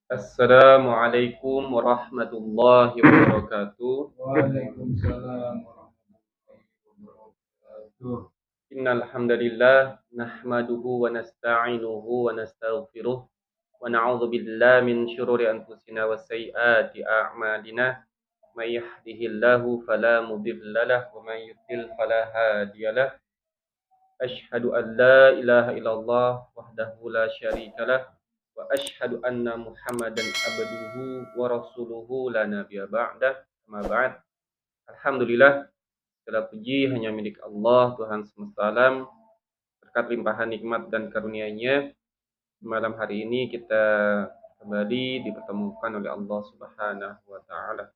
Assalamualaikum warahmatullahi wabarakatuh. Waalaikumsalam warahmatullahi wabarakatuh. Innal hamdalillah nahmaduhu wa nasta'inuhu wa nastaghfiruh wa na'udzu billahi min shururi anfusina wa sayyiati a'malina. May yahdihillahu fala mudilla lahu wa may yudlil fala hadiyalah. Asyhadu an la ilaha illallah wahdahu la syarikalah wa asyhadu anna Muhammadan abduhu wa rasuluhu la nabiyya ba'dah. Amma ba'd. Alhamdulillah, segala puji hanya milik Allah, Tuhan semesta alam. Berkat limpahan nikmat dan karunia-Nya, malam hari ini kita kembali dipertemukan oleh Allah Subhanahu wa taala.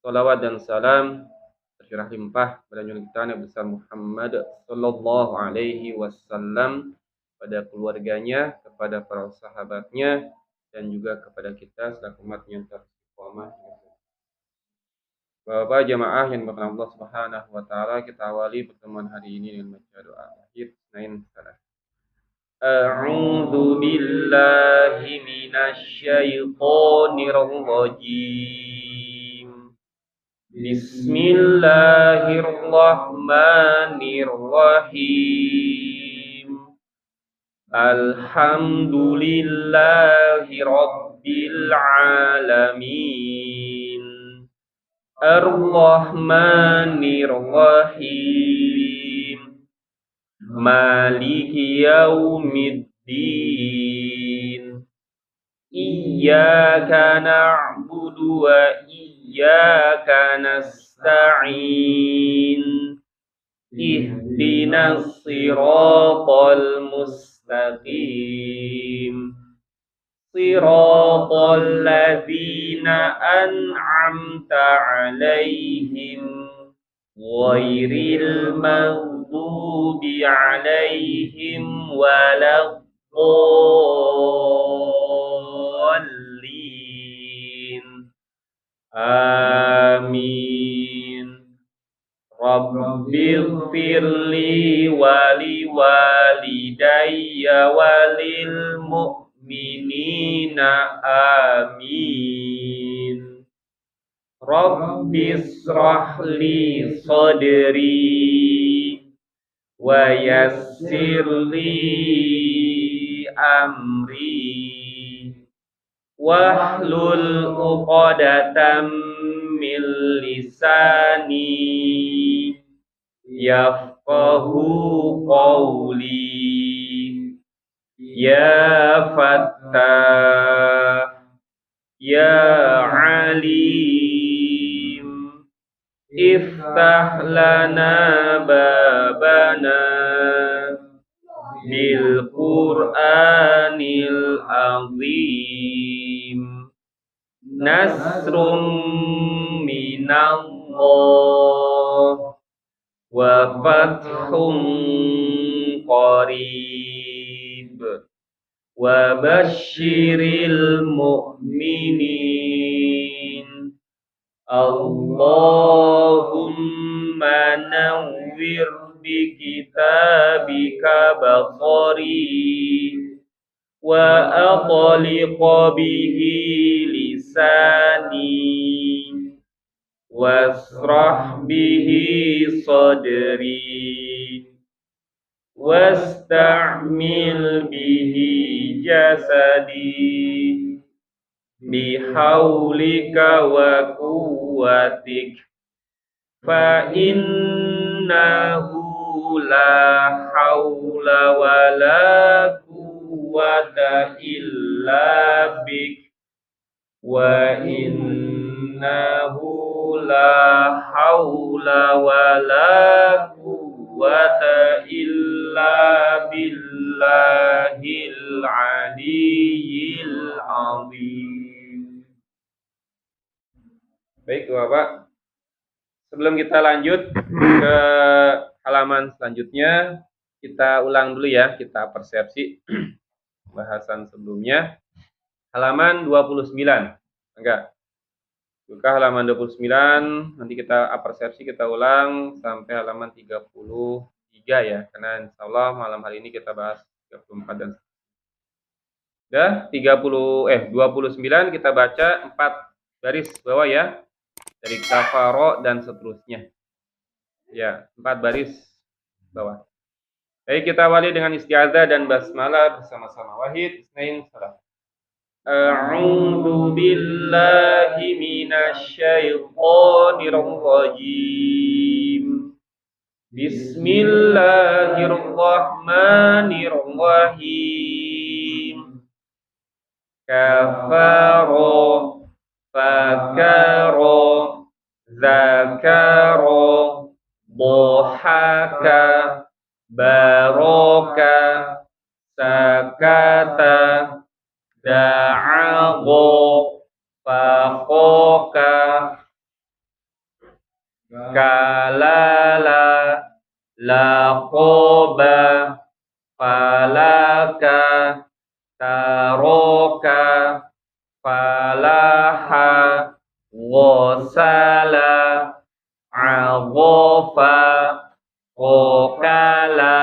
Shalawat dan salam tercurah limpah pada junjungan kita Nabi besar Muhammad sallallahu alaihi wasallam, pada keluarganya, kepada para sahabatnya, dan juga kepada kita selaku umat yang teristiqomah. Bapak jamaah yang dimuliakan Allah Subhanahu wa taala, kita awali pertemuan hari ini dengan membaca doa akhir Senin salah. A'udzu billahi minasy syaithanir rajim. Bismillahirrahmanirrahim. Alhamdulillahi rabbil alamin. Ar-Rahmanir-Rahim. Maliki yaumiddin. Iyyaka na'budu wa iyyaka nasta'in. Ihdinas siratal mustaqim. Siratal ladzina an'amta 'alaihim ghairil maghdubi 'alaihim waladdallin. Amin. Rabbighfirli wa liwalidayya walil mu'minina amin. Rabbishrah li sadri wa yassir li amri wahlul 'uqdatam min lisani yafqahu qawli. Ya Fattah, Ya Alim, iftah lana babana bil Qur'anil azim. Nasrum minallah wa fathum qarib. Wa basyiril mu'minin. Allahumma nawwir bi kitabika basari wa aqliq bihi lisani wasrah bihi sadri wasta'mil bihi jasadi bihaulika wa quwwatik fa innahu la haula wa la quwwata illa bik wa innahu la haula wa la quwwata illa billahil aliyyil azim. Baik Bapak, sebelum kita lanjut ke halaman selanjutnya, kita ulang dulu ya, kita persepsi bahasan sebelumnya. Halaman 29. Enggak. Buka halaman 29, nanti kita persepsi, kita ulang sampai halaman 33 ya, karena insya Allah malam hari ini kita bahas 34 dan Udah 29 kita baca 4 baris bawah ya. Dari kafaro dan seterusnya. Ya, 4 baris bawah. Baik, kita awali dengan isti'adzah dan basmalah bersama-sama. Wahid, isnain, salam. A'udzu billahi minasyaitonir rajim. Bismillahirrahmanirrahim. Kafaro, fakaro, zakaro, bohaka, baroka, sakata, da'ago, fakoka, kalala, lakoba, falaka, taroka, falaha, ghosala, aghofa, kokala,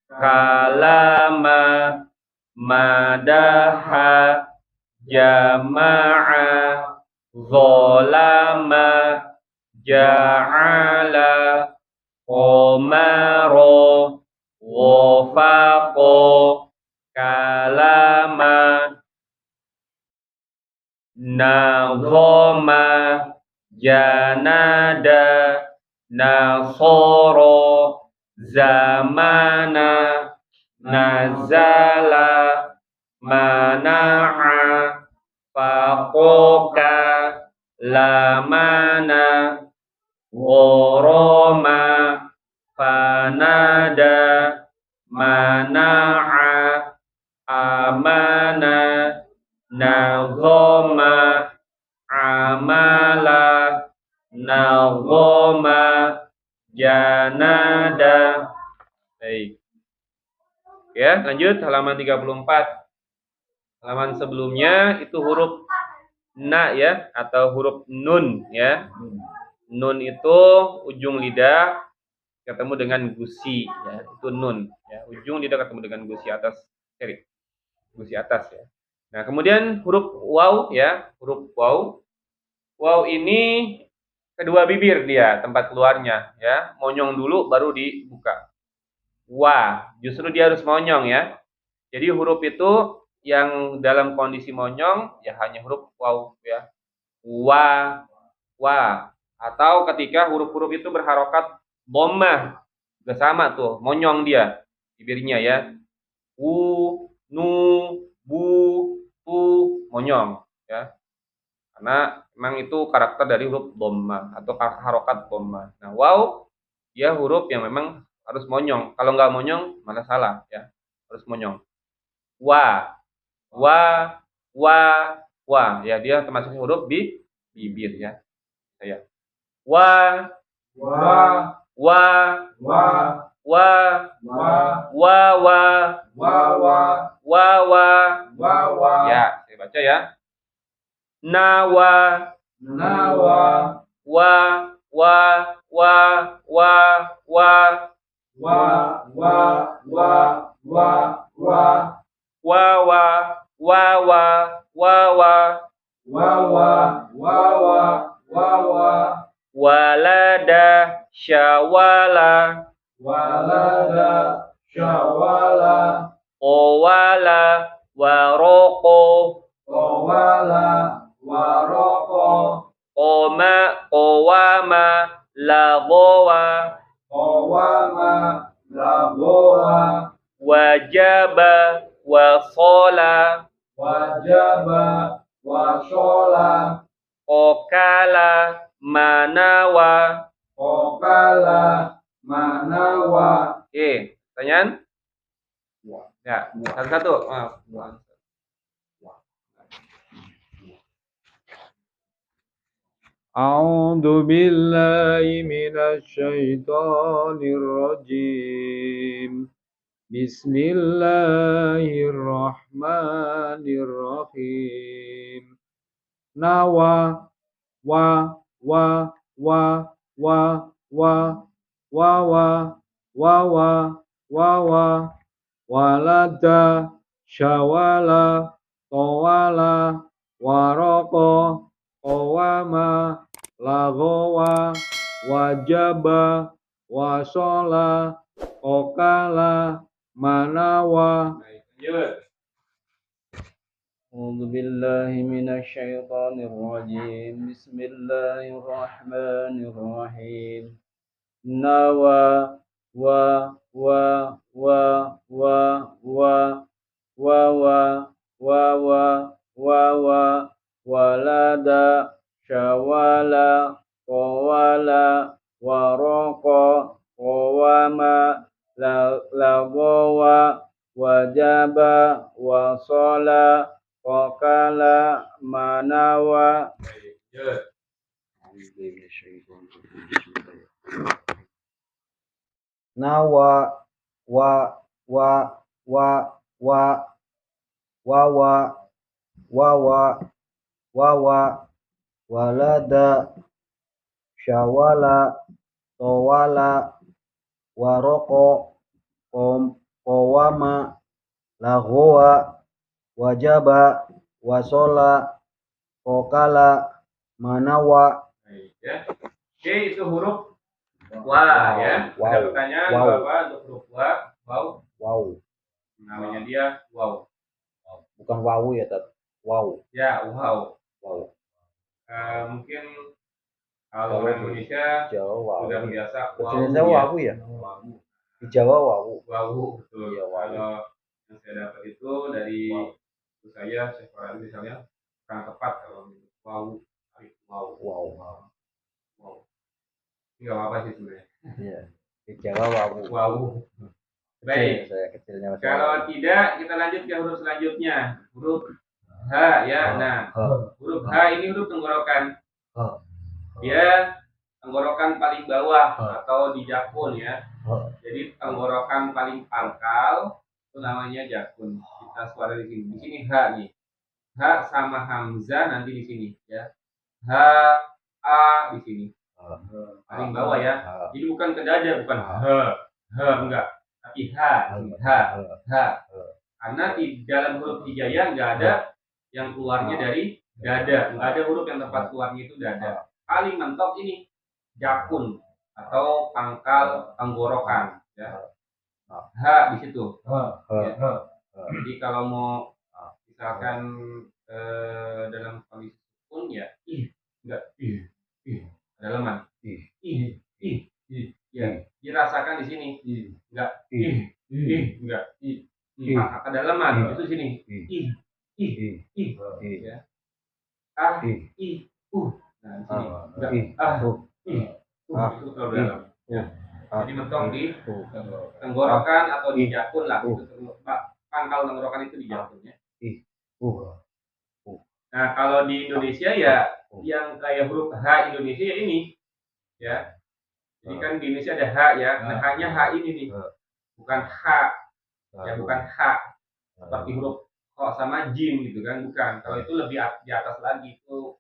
kalama, madaha, jama'a, zolama, ja'ala, qomaro, ghofaqo, kalama, nazoma, janada, nasoro, zamana, nazala, mana'a, faqoka, lamana, goroma, fanada, mana'a, amana, nazoma, amala, nazoma, janada. Baik. Ya, lanjut halaman 34. Halaman sebelumnya itu huruf na ya atau huruf nun ya. Nun itu ujung lidah ketemu dengan gusi ya, itu nun ya. Ujung lidah ketemu dengan gusi atas kiri. Gusi atas ya. Nah, kemudian huruf waw ya, huruf waw. Waw ini kedua bibir dia tempat keluarnya ya. Monyong dulu baru dibuka. Wa, justru dia harus monyong ya. Jadi huruf itu yang dalam kondisi monyong ya hanya huruf waw ya. Wa, wa. Atau ketika huruf-huruf itu berharokat dhammah, juga sama tuh, monyong dia bibirnya ya. U, nu, bu, tu, monyong ya. Karena memang itu karakter dari huruf dhammah atau harokat dhammah. Nah, waw dia huruf yang memang harus monyong. Kalau nggak monyong malah salah ya. Harus monyong. Wa, wa, wa, wa. Ya, dia termasuk huruf bibir ya. Ya. Wa, wa, wa, wa, wa, wa, wa, wa, wa, wa. wa. Ya, saya baca ya. Nawa, Nawa, wa, wa, wa, wa, wa, wa, wa, wa, wa, wa, wawa, wawa, wawa, wawa, wawa, wawa, walada, syawala, walada, syawala, owala, waroko, qawala, waroko, qowama, lagowa, qawama, lagowa, wajaba, wasola, wajaba, wasola, okala, manawa. kokala, manawa. Oke, pertanyaan? Ya, satu-satu. A'udzu billahi minasy syaithanir rajim. Bismillahirrahmanirrahim. Nawa, wa, wa, wa, wa, wa, wawa, wawa, wawa, walada, syawala, tawala, waroko, qawama, lagowa, wajaba, wasola, okala, manawa. أعوذ بالله من الشيطان الرجيم بسم الله الرحمن الرحيم نوى و و و و و و و و و و ولد شوالا طوالا ورقا قواما لغوا wajaba wasola wakala manawa. Nawa wa wa wa wa wawa wawa wawa walada syawala tawala waroko qawama lagowa wajaba wasola kokala manawa. Oke, itu huruf wa ya. Ada pertanyaan Bapak untuk huruf wa? Wow. Namanya dia wow. Bukan wawu ya, Tat. Wow. Ya, wow. Wow. Mungkin kalau orang Indonesia Jawa sudah biasa wow. Wawu ya? Wawu. Di Jawa wawu. Wawu, betul. Ya, wawu. Kalau yang saya dapat itu dari saya sekolah misalnya kurang tepat kalau wawu. Wow. Enggak apa-apa sih sebenarnya. Iya. Di Jawa wawu. Wawu. Baik. Kecilnya kalau tidak kita lanjut ke huruf selanjutnya. Huruf H ya. Nah, huruf H ini huruf tenggorokan. Dia tenggorokan paling bawah atau di jakun ya. Jadi tenggorokan paling pangkal itu namanya jakun. Kita suara di sini. Di sini H nih. H sama hamzah nanti di sini ya. H A di sini. Paling bawah ya. Jadi bukan ke dada, bukan H enggak. Tapi H. Karena di dalam huruf hijaiyah enggak ada yang keluarnya dari dada. Enggak ada huruf yang tempat keluarnya itu dada. Paling mentok ini jakun atau pangkal tenggorokan ya. H di situ. Ya. Jadi kalau mau misalkan dalam kondisi sukun ya enggak dalaman ya dirasakan di sini enggak enggak kedalaman itu sini ya nah di sini enggak itu kalau dalam ya. Jadi mentok di tenggorokan atau di jakun lah itu pangkal tenggorokan itu di jakun ya. Nah kalau di Indonesia ya yang kayak huruf H Indonesia ya ini ya. Jadi kan di Indonesia ada H ya. Nah hanya H ini nih. Bukan H. Ya bukan H. Seperti huruf kok sama jim gitu kan, bukan. Kalau itu lebih di atas lagi itu.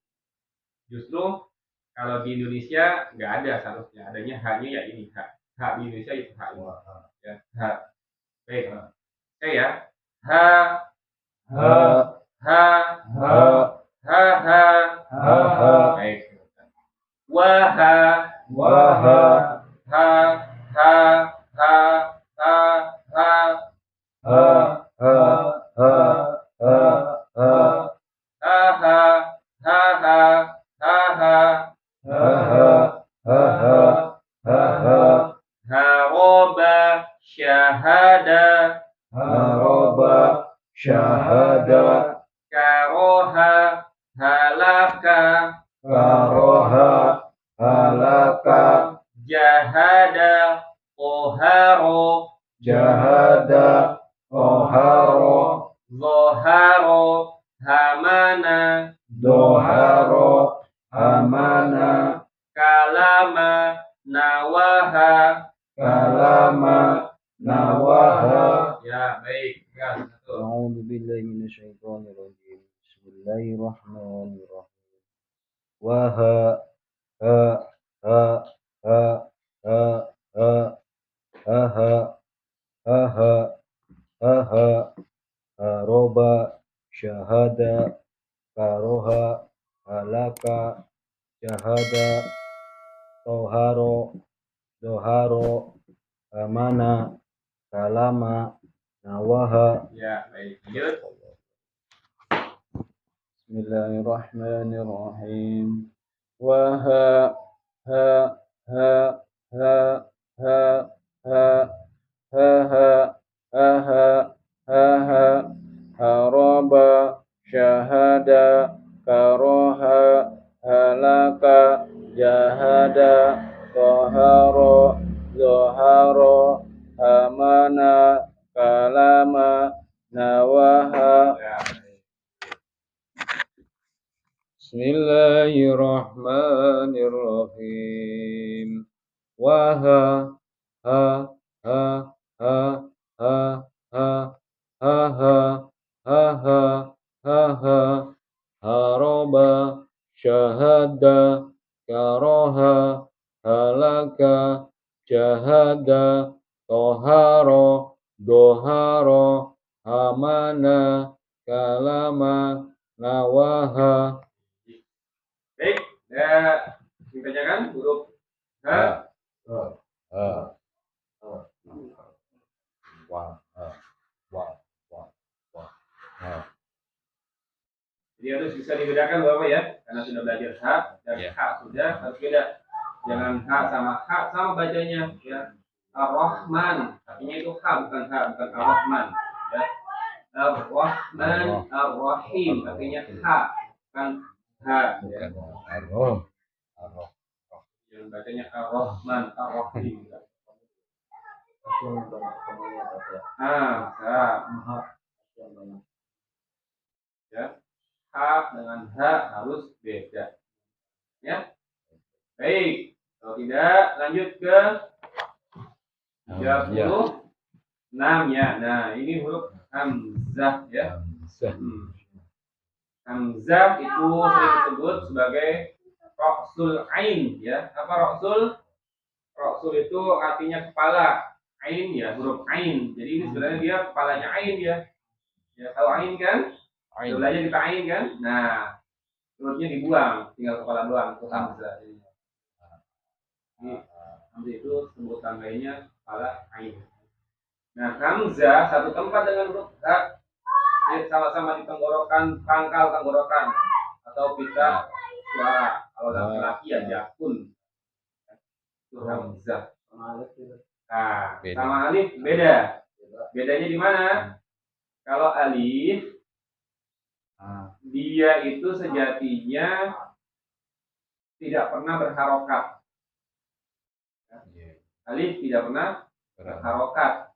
Justru kalau di Indonesia nggak ada seharusnya. Adanya H-nya ya ini H. H di Indonesia itu H ini. Ya, H. Baik. Oke ya. H H H H H H. Baik. Wah wah ha ha ha ha ha haroba syahada karoha halaka jahada oharo zoharo hamana kalama nawaha ya baik ya satu. A'udzu billahi minasyaitonir rajim. Bismillahirrahmanirrahim. Wa ha ha ha ha ha ha ha ha ha ha ha karoha, halaka, jahada, toharo, doharo, amana, kalama, nawaha. Ya, baik. Lanjut. Bismillahirrahmanirrahim. Waha, ha, ha, ha, ha, ha, ha, ha, ha, ha, ha, ha, haraba, syahada, karoha, halaka, jahada, toharo, zoharo, amana, kalama, nawaha. Ya. Bismillahirrahmanirrahim. Waha, ha, ha, ha, ha, ha, ha, ha, ha, ha, ha, ha, haraba, syahada, karoha, halaka, jahada, toharo, doharo, amana, kalama, nawaha. Baik, ya, ditanyakan huruf H. Jadi harus bisa dibedakan Bapak ya, karena sudah belajar H dan H sudah harus beda. Jangan H sama H sama bacanya ya. Ar-Rahman, artinya itu H bukan Ar-Rahman ya. Ar-Rahman, Ar-Rahim, artinya H bukan H ya. Yang bacanya Ar-Rahman, Ar-Rahim. Ya. H dengan H harus beda. Ya. Baik. Kalau tidak, lanjut ke 36 ya. Nah, ini huruf hamzah ya. Hamzah itu sering disebut sebagai roksul ain ya. Apa roksul? Roksul itu artinya kepala. Ain ya, huruf ain. Jadi ini sebenarnya dia kepalanya ain ya. Ya, tahu ain kan? Belajar kita ain kan? Nah, hurufnya dibuang, tinggal kepala doang itu hamzah. Jadi hamzah itu sebutan lainnya kepala ain. Nah, hamzah satu tempat dengan huruf ha. Jadi sama-sama di tenggorokan, pangkal tenggorokan atau pita suara. Kalau laki-laki ya jakun. Itu hamzah. Nah, sama alif beda. Bedanya di mana? Kalau alif dia itu sejatinya tidak pernah berharokat. Alif tidak pernah berharokat.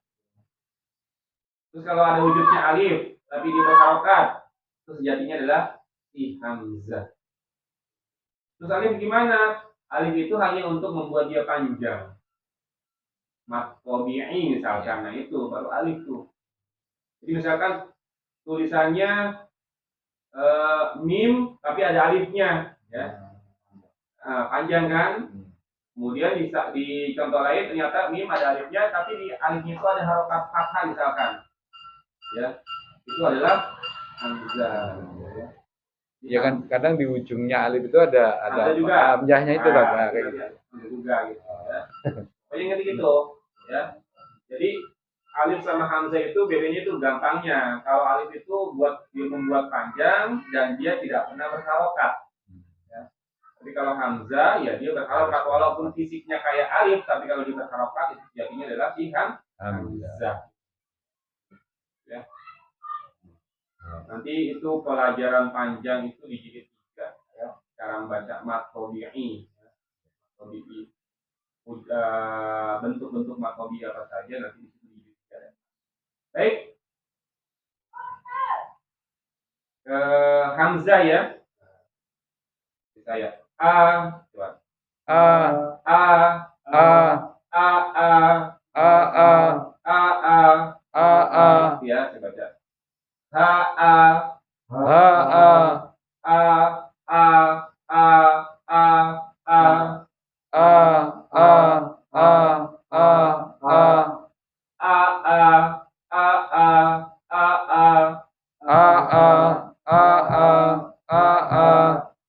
Terus kalau ada wujudnya alif tapi dia berharokat, itu sejatinya adalah si hamzah. Terus alif gimana? Alif itu hanya untuk membuat dia panjang. Mat tabi'i misalkan, nah itu baru alif tuh. Jadi misalkan tulisannya mim tapi ada alifnya, ya, panjang kan? Kemudian di contoh lain ternyata mim ada alifnya tapi di alifnya itu ada harokat fathah misalkan, ya, itu adalah hamzah. Ya kan kadang di ujungnya alif itu ada juga hamzahnya itu Pak. Kayak gitu. Ada juga gitu ya. Pokoknya ngerti gitu ya. Jadi alif sama hamzah itu bedanya itu gampangnya. Kalau alif itu dia membuat panjang dan dia tidak pernah berharokat. Ya. Tapi kalau hamzah ya dia berharokat walaupun fisiknya kayak alif tapi kalau dia berharokat itu jadinya adalah si hamzah. Ya. Nanti itu pelajaran panjang itu di jilid 3 ya. Cara membaca mat tabi'i. Bentuk-bentuk mat tabi'i apa saja nanti di situ di jilid 3 ya. Baik. Hamzah ya. Saya a coba. A a a a a a a a a a ya saya baca. H a h a a a a a a a a a a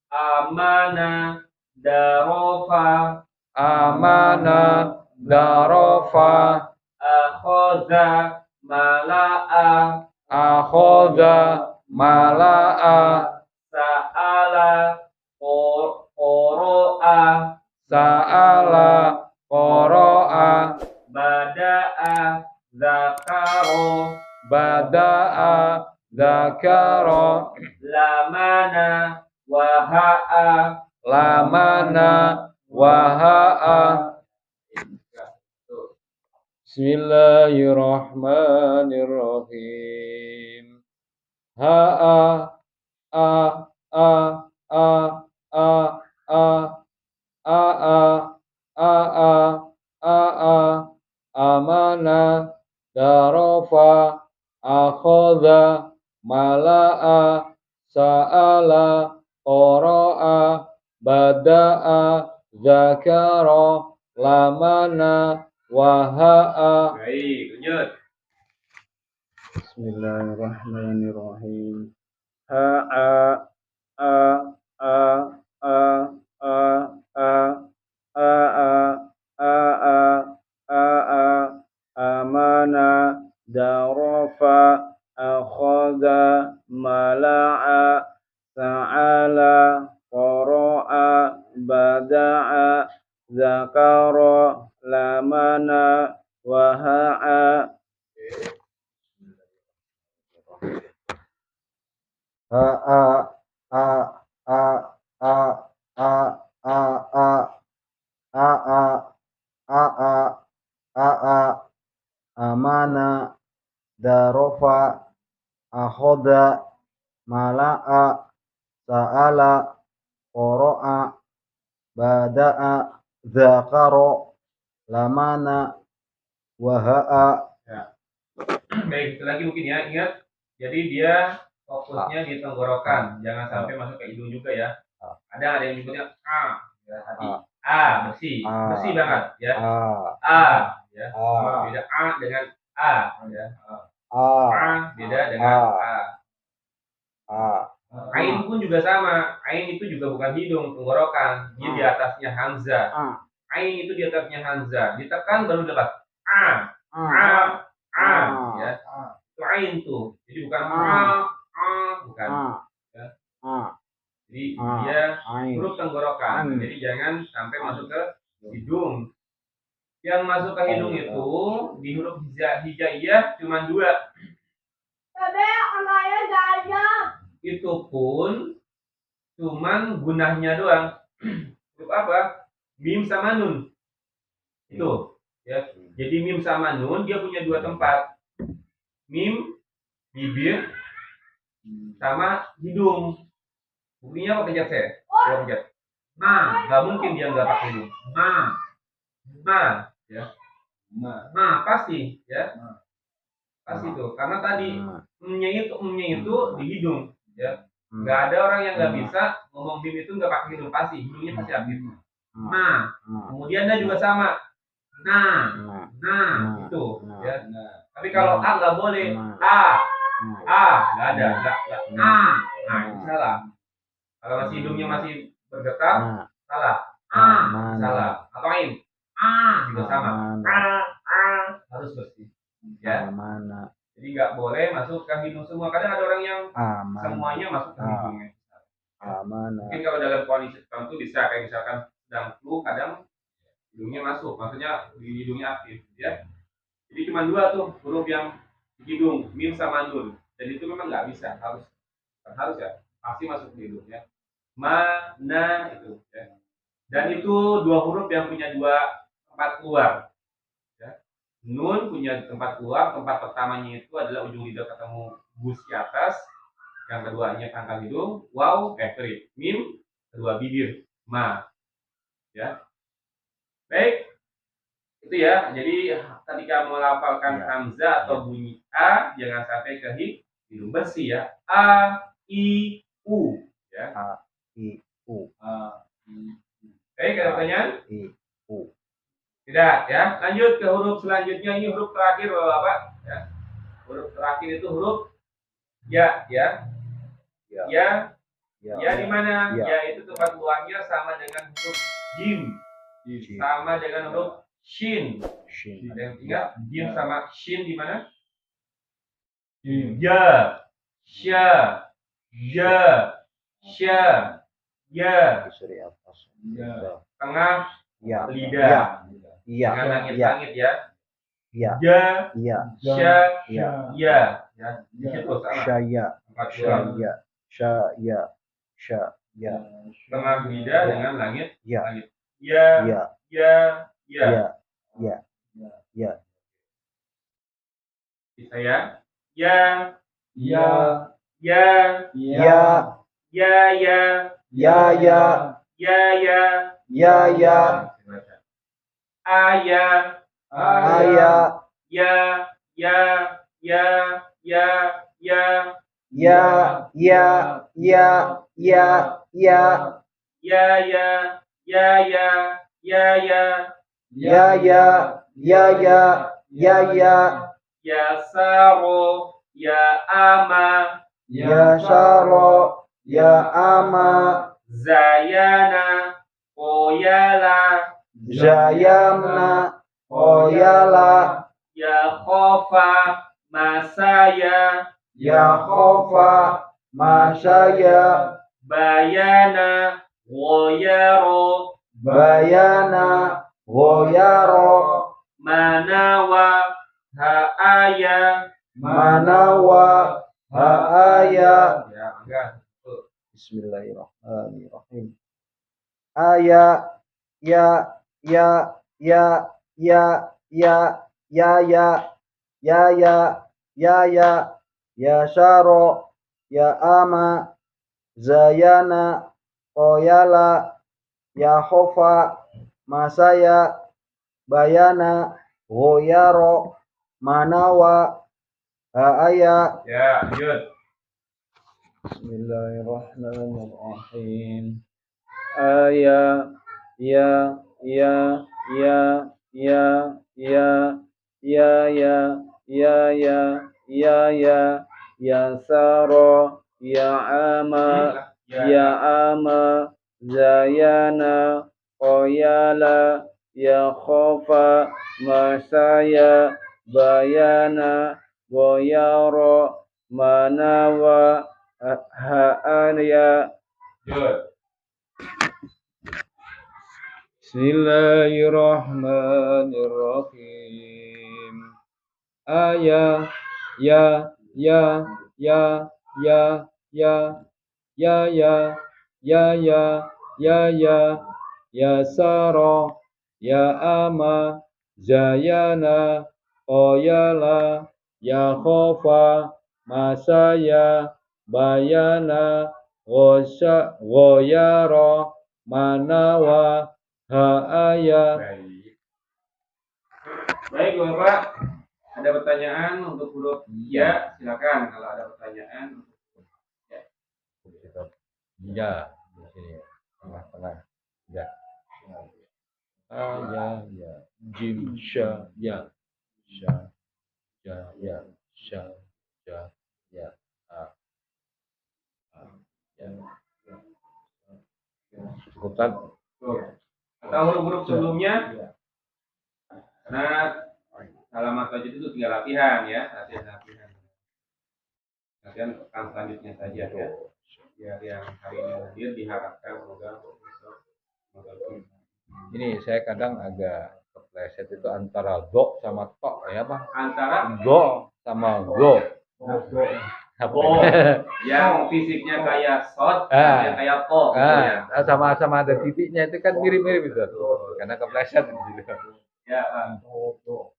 amana, darofa, amana, darofa, akhoza, mala'a, akhoda, mala'a, sa'ala, qoro'a, sa'ala, qoro'a, bada'a, zakaro, bada'a, zakara, lamana, waha'a, lamana, waha'a. Bismillahirrahmanirrahim. Ha'a, a, a, a, a, a, a, amana, darofa, akhoda, mala'a, sa'ala, qoro'a, bada'a, zakara, lamana, waha'a. Baik, lanjut. Bismillahirrahmanirrahim. Ha'a, a, a, a, a, a, amana, darofa, akhoda, mala'a, sa'ala, qoro'a, bada'a, zakara, lamana, waha'a. Ha'a, a, a, a, a, amana, darofa, akhoda, mala'a, sa'ala, qoro'a, bada'a, zakara, lamana, waha'a. Ya. Baik, lagi mungkin ya, ingat. Jadi dia fokusnya di tenggorokan, jangan sampai masuk ke hidung juga ya. Ada yang nyebutnya ya, tadi bersih, bersih banget ya. Ya. Beda dengan ya. Beda dengan Ain pun juga sama. Ain itu juga bukan hidung, tenggorokan. Dia di atasnya hamzah. Ain itu di atasnya hamzah. Ditekan baru dapat ya. Itu ain tuh. Jadi bukan bukan. Ya. Jadi dia huruf tenggorokan. Jadi jangan sampai masuk ke hidung. Yang masuk ke hidung itu di huruf hijaiyah cuma 2. Itu pun cuman gunahnya doang. Huruf apa? Mim sama nun. Itu ya. Jadi mim sama nun dia punya 2 tempat. Mim bibir sama hidung. Buktinya apa pencet saya? Coba pencet. Nggak mungkin dia nggak pakai hidung. Ya. Pasti ya. Pasti tuh. Karena tadi emnya itu di hidung ya. Nggak ada orang yang nggak bisa ngomong mim itu nggak pakai hidung, pasti hidungnya pasti aktif. Kemudian dia juga sama. Itu ya. Tapi kalau a nggak boleh. Nggak ada. Itu salah. Kalau masih hidungnya masih bergetar, salah. Salah. Atau ain. Juga sama. Harus bersih. Ya. Jadi nggak boleh masuk ke hidung semua. Kadang ada orang yang semuanya masuk ke hidungnya. Mungkin kalau dalam kondisi tertentu bisa, kayak misalkan sedang flu, kadang hidungnya masuk, maksudnya di hidungnya aktif ya. Jadi cuma 2 tuh huruf yang di hidung, mim sama nun. Dan itu memang nggak bisa, harus ya, pasti masuk di hidung ya. Mana itu ya. Dan itu 2 huruf yang punya 2 tempat keluar ya. Nun punya tempat keluar, tempat pertamanya itu adalah ujung lidah ketemu gusi atas, yang keduanya pangkal hidung, mim, kedua bibir, ya. Baik, itu ya. Jadi ketika melafalkan hamzah atau bunyi a, jangan sampai ke hidung, bersih ya. A, I, U ya. A, I, U. Baik, ada pertanyaan? Tidak ya. Lanjut ke huruf selanjutnya. Ini huruf terakhir Bapak ya. Huruf terakhir itu huruf ya. Ya Ya di mana? Ya. Ya itu tempat luarnya sama dengan huruf jim. Sama dengan huruf shin. Ada yang ingat jim sama shin di mana? Ya, sya, ya, sya, ya. Tengah lidah. Dengan langit-langit ya. Ya, sya, ya. Di situ sama. Tengah lidah dengan langit. Langit. Ya. Bisa ya? Ya. Ya saro, ya ama, zayana, oyala, ya khofa, masaya, bayana, goyaro, manawa, haaya. Ya, enggak. Bismillahirrahmanirrahim. Ya syaro, ya ama, zayana, oyala, ya khofa, masaya, bayana, goyaro, manawa, haaya. Ya, lanjut. Bismillahirrahmanirrahim. Ya saro, ya ama, zayana, oyala, ya khofa, masaya, bayana, goyaro, manawa, haaya. Lanjut. Bismillahirrahmanirrahim. Ya saro, ya ama, zayana, oyala, ya khofa, masaya, bayana, goyaro, manawa, haaya. Baik Bapak, ada pertanyaan untuk huruf ya? Silakan kalau ada pertanyaan. Ya, di sini tengah-tengah. Ya. Jim, sya, ya. Cukup kan? Atau huruf-huruf sebelumnya? Karena halaman selanjutnya itu tinggal latihan ya, latihan pekan selanjutnya saja ya. Biar yang hari ini hadir diharapkan semoga Ini saya kadang agak kepleset itu antara do sama tok ya Bang. antara Do sama go. Bo yang fisiknya kayak sot, yang kayak ko ya. Sama-sama ada titiknya itu kan mirip-mirip itu. Karena kepleset gitu. Ya,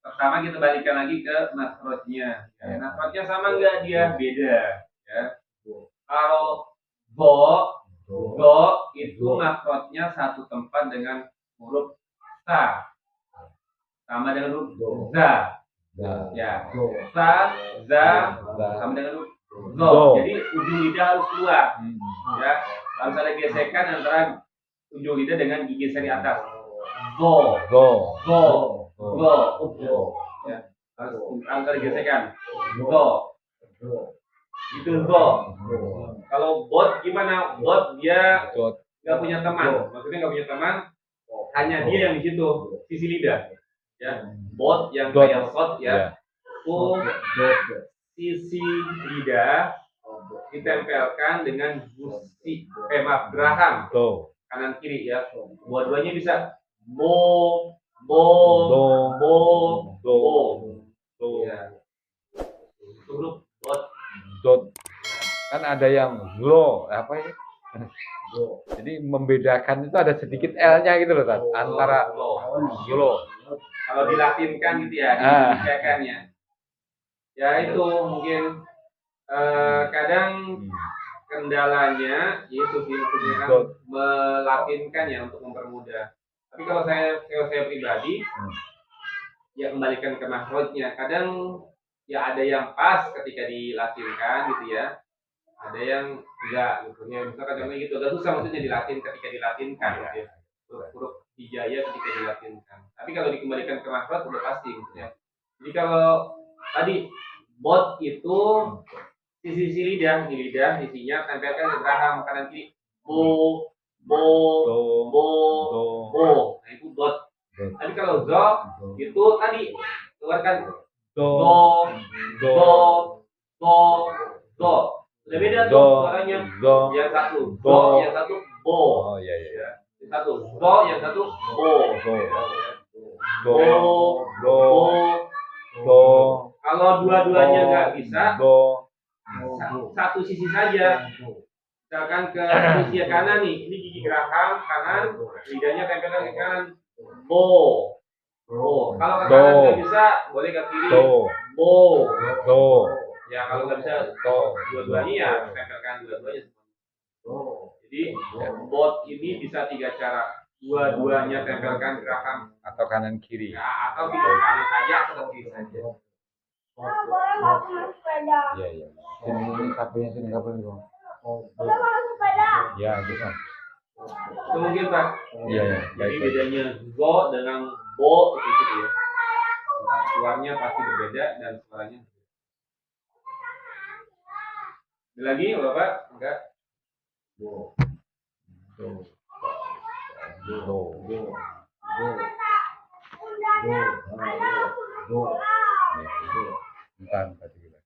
pertama kita balikan lagi ke makhrajnya. Ya, makhrajnya sama enggak dia? Beda, ya. Kalau go itu makhrajnya satu tempat dengan huruf sa. Sama dengan huruf za. Ya. Sa, za sama dengan huruf zo. Jadi ujung lidah harus keluar. Ya. Harus ada gesekan antara ujung lidah dengan gigi seri atas. Go. Ya. Harus ada gesekan. Go. Itu zo. Kalau bot gimana? Bot dia Dot. nggak punya teman. Maksudnya nggak punya teman, hanya dia yang di situ, sisi lidah. Ya, bot yang Dot. kayak shot ya, itu sisi lidah ditempelkan dengan gusi, geraham Do. kanan kiri ya. Dua-duanya bisa bo, bo, Do. bo, Do. bo. Do. Ya. Itu huruf bot. Dot. Kan ada yang lo, apa ya? Jadi membedakan itu ada sedikit L-nya gitu loh, Tat. Antara lo. Kalau dilatinkan gitu ya, Ah. dibacakannya. Ya itu mungkin kadang kendalanya yaitu maksudnya kan melatinkan ya untuk mempermudah. Tapi kalau saya pribadi ya kembalikan ke makhrajnya. Kadang ya ada yang pas ketika dilatinkan gitu ya. Ada yang enggak gitu ya. Misalkan contohnya gitu, agak susah maksudnya dilatin ketika dilatinkan gitu ya. Huruf hijaya ketika dilatinkan. Tapi kalau dikembalikan ke makhraj udah pasti gitu ya. Jadi kalau tadi bot itu sisi lidah, di lidah isinya tempelkan ke geraham kanan kiri. Bo, bo, bo, bo. Nah itu bot. Tapi kalau zo itu tadi keluarkan Do. do, do, do. Udah beda tuh suaranya. Do. Yang satu Do. yang satu bo. Oh iya iya. Yang satu do, yang satu bo. Do. Bo, Do. bo. Do. Kalau dua-duanya nggak bisa, Do. satu sisi saja. Misalkan ke sisi kanan nih, ini gigi geraham kanan, lidahnya tempelkan ke kanan. Bo, bo. Kalau ke kanan nggak bisa, boleh ke kiri. Do. Bo. Do. Ya kalau nggak bisa, Do. dua-duanya ya tempelkan dua-duanya. Jadi bot ini bisa tiga cara. Dua-duanya tempelkan geraham Atau kanan kiri. ya, atau di kanan saja atau kiri saja. Boleh nggak pakai sepeda? Iya iya. Sini kabelnya sini kabelnya bang. Boleh pakai sepeda? Ya bisa. Itu mungkin Pak. Iya iya. Jadi Baik baik. bedanya zo dengan bo itu ya. Suaranya pasti berbeda dan suaranya berbeda. Ada lagi Bapak? Enggak? Do. Do. Bentar, bentar dulu.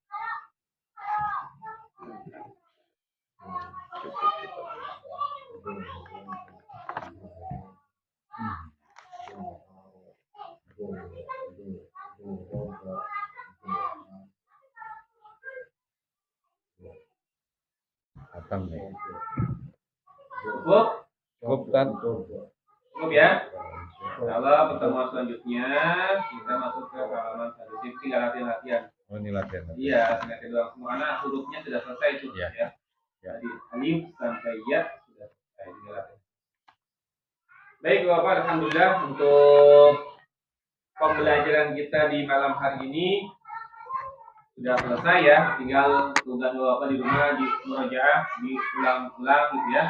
Atam nih. Cukup? Cukup kan? Cukup ya? Kalau pertemuan selanjutnya kita masuk ke halaman selanjutnya, tinggal latihan-latihan. Oh ini latihan. Iya, latihan doang semua karena hurufnya sudah selesai itu Iya. ya. Jadi alif sampai ya sudah selesai ini latihan. Baik Bapak, alhamdulillah untuk pembelajaran kita di malam hari ini sudah selesai ya. Tinggal tugas Bapak di rumah di murojaah diulang-ulang gitu ya.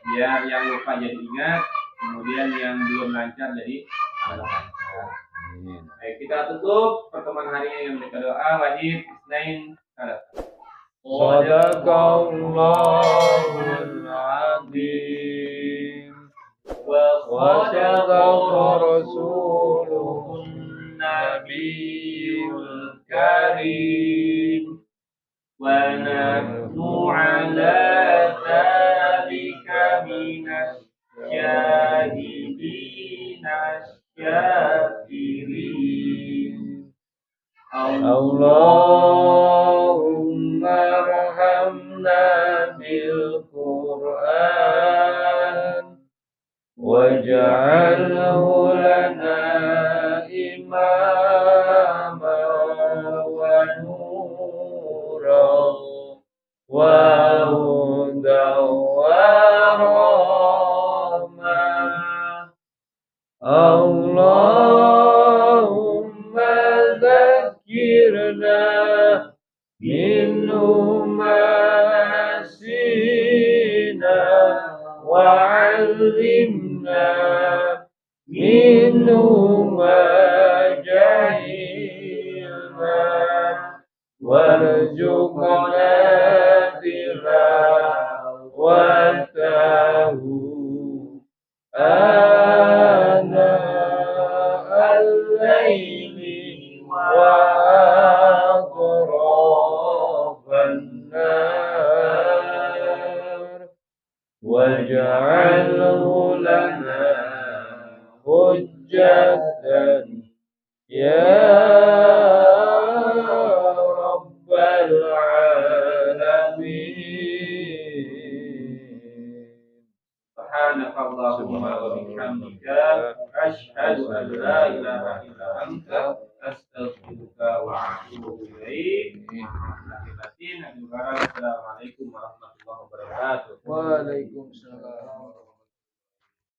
Biar yang lupa jadi ingat, kemudian yang belum lancar jadi lancar. Amin. Baik, kita tutup pertemuan hari ini dengan membaca doa wajib Isnain salat. Sadaqallahul azim. Wa Sadaqa rasuluhun nabiyul karim. Wa nahnu ala dzalika minas syahidina syakirin. Allahumma arhamna bil Qur'an waj'alhu lana imama wa nuran wa hudan wa rahmah. Allahumma zakkirna minhu ma nasina wa 'allimna minhu ma jahilna warzuqna نعمته آناء الليل وأطراف النهار واجعله لنا حجة يا رب العالمين. سبحانك اللهم وبحمدك أشهد أن لا إله إلا أنت أستغفرك وأتوب إليك. Assalamualaikum warahmatullahi wabarakatuh. Waalaikumsalam.